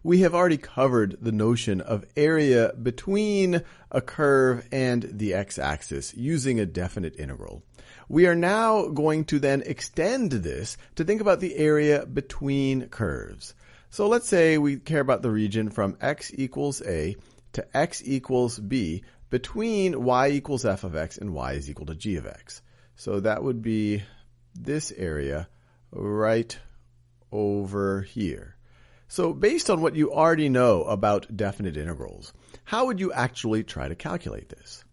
we have already covered the notion of area between a curve and the x-axis using a definite integral. We are now going to then extend this to think about the area between curves. So let's say we care about the region from x equals a to x equals b between y equals f of x and y is equal to g of x. So that would be this area right over here. So based on what you already know about definite integrals, how would you actually try to calculate this?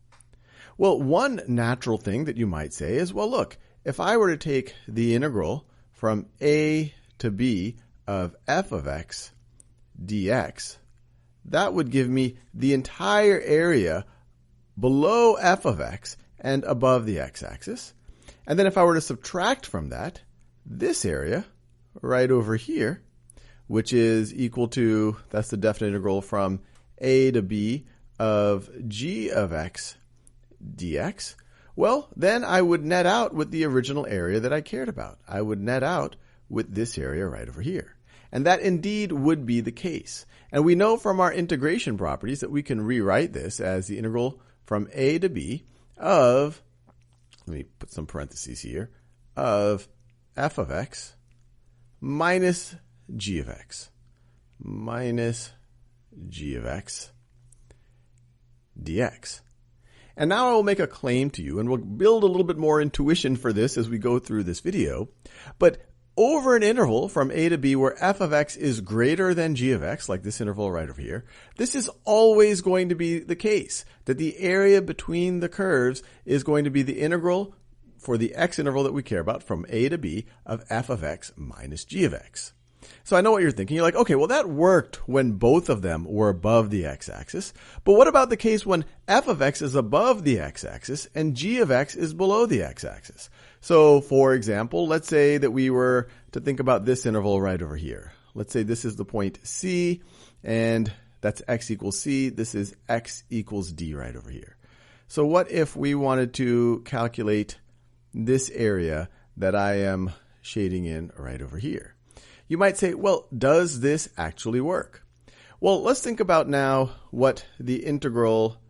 Well, one natural thing that you might say is, well, look, if I were to take the integral from a to b of f of x dx, that would give me the entire area below f of x and above the x-axis. And then if I were to subtract from that, this area right over here, which is equal to, that's the definite integral from a to b of g of x dx, well, then I would net out with the original area that I cared about. I would net out with this area right over here. And that indeed would be the case. And we know from our integration properties that we can rewrite this as the integral from a to b of, let me put some parentheses here, of f of x minus g of x dx. And now I will make a claim to you, and we'll build a little bit more intuition for this as we go through this video. But over an interval from a to b where f of x is greater than g of x, like this interval right over here, this is always going to be the case, that the area between the curves is going to be the integral for the x interval that we care about from a to b of f of x minus g of x. So I know what you're thinking. You're like, okay, well, that worked when both of them were above the x-axis. But what about the case when f of x is above the x-axis and g of x is below the x-axis? So, for example, let's say that we were to think about this interval right over here. Let's say this is the point C, and that's x equals C. This is x equals D right over here. So what if we wanted to calculate this area that I am shading in right over here? You might say, well, does this actually work? Well, let's think about now what the integral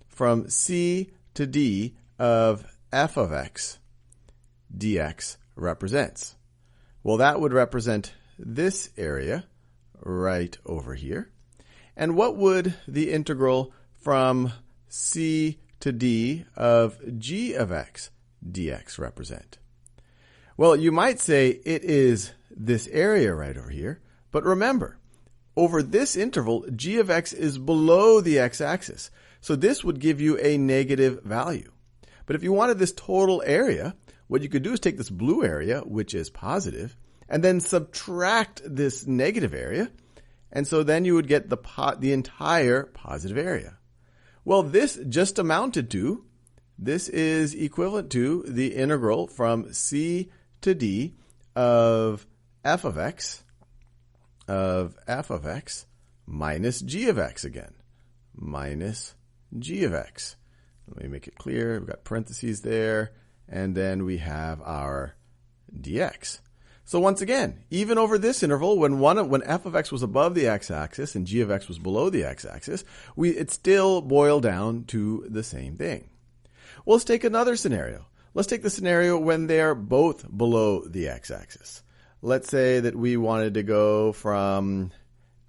from c to d of f of x dx represents. Well, that would represent this area right over here. And what would the integral from c to d of g of x dx represent? Well, you might say it is this area right over here, but remember, over this interval, g of x is below the x-axis, so this would give you a negative value. But if you wanted this total area, what you could do is take this blue area, which is positive, and then subtract this negative area, and so then you would get the entire positive area. Well, this just amounted to, this is equivalent to the integral from c to d of f of x minus g of x again, minus g of x. Let me make it clear. We've got parentheses there, and then we have our dx. So once again, even over this interval, when f of x was above the x-axis and g of x was below the x-axis, it still boiled down to the same thing. Well, let's take another scenario. Let's take the scenario when they're both below the x-axis. Let's say that we wanted to go from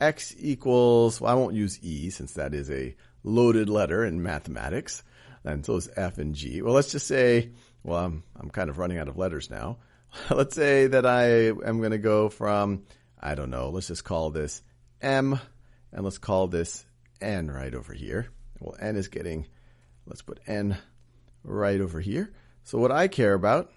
x equals, well, I won't use e since that is a loaded letter in mathematics, and so is f and g. Well, let's just say, well, I'm kind of running out of letters now. Let's say that I am going to go from, I don't know, let's just call this m, and let's call this n right over here. Well, n is getting, let's put n right over here. So what I care about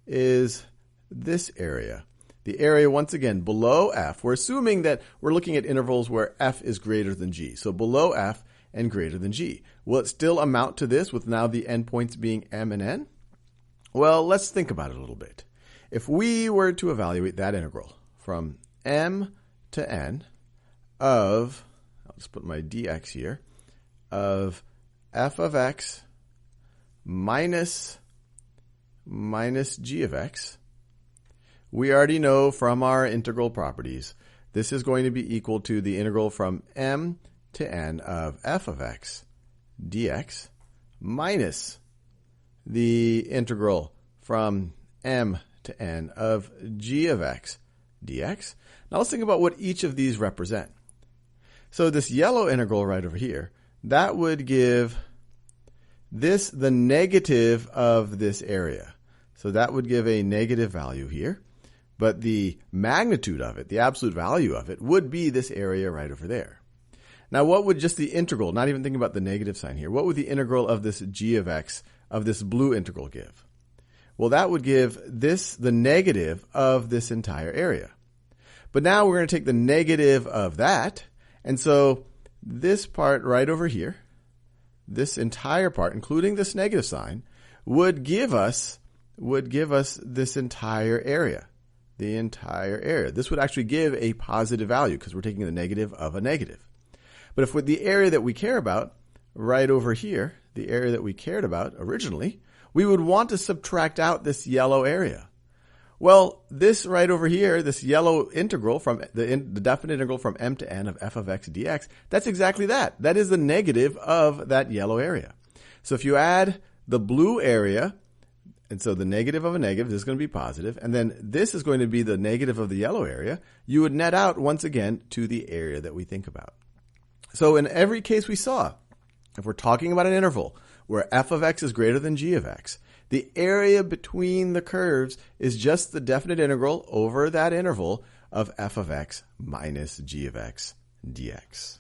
is this area. The area, once again, below f. We're assuming that we're looking at intervals where f is greater than g. So below f and greater than g. Will it still amount to this with now the endpoints being m and n? Well, let's think about it a little bit. If we were to evaluate that integral from m to n of, I'll just put my dx here, of f of x minus g of x, we already know from our integral properties, this is going to be equal to the integral from m to n of f of x dx minus the integral from m to n of g of x dx. Now let's think about what each of these represent. So this yellow integral right over here, that would give this the negative of this area. So that would give a negative value here. But the magnitude of it, the absolute value of it, would be this area right over there. Now what would just the integral, not even thinking about the negative sign here, what would the integral of this g of x, of this blue integral give? Well, that would give this the negative of this entire area. But now we're going to take the negative of that, and so this part right over here, this entire part, including this negative sign, would give us this entire area. The entire area. This would actually give a positive value because we're taking the negative of a negative. But if with the area that we care about, right over here, the area that we cared about originally, we would want to subtract out this yellow area. Well, this right over here, this yellow integral from the definite integral from m to n of f of x dx, that's exactly that. That is the negative of that yellow area. So if you add the blue area, and so the negative of a negative, this is going to be positive, and then this is going to be the negative of the yellow area, you would net out once again to the area that we think about. So in every case we saw, if we're talking about an interval where f of x is greater than g of x, the area between the curves is just the definite integral over that interval of f of x minus g of x dx.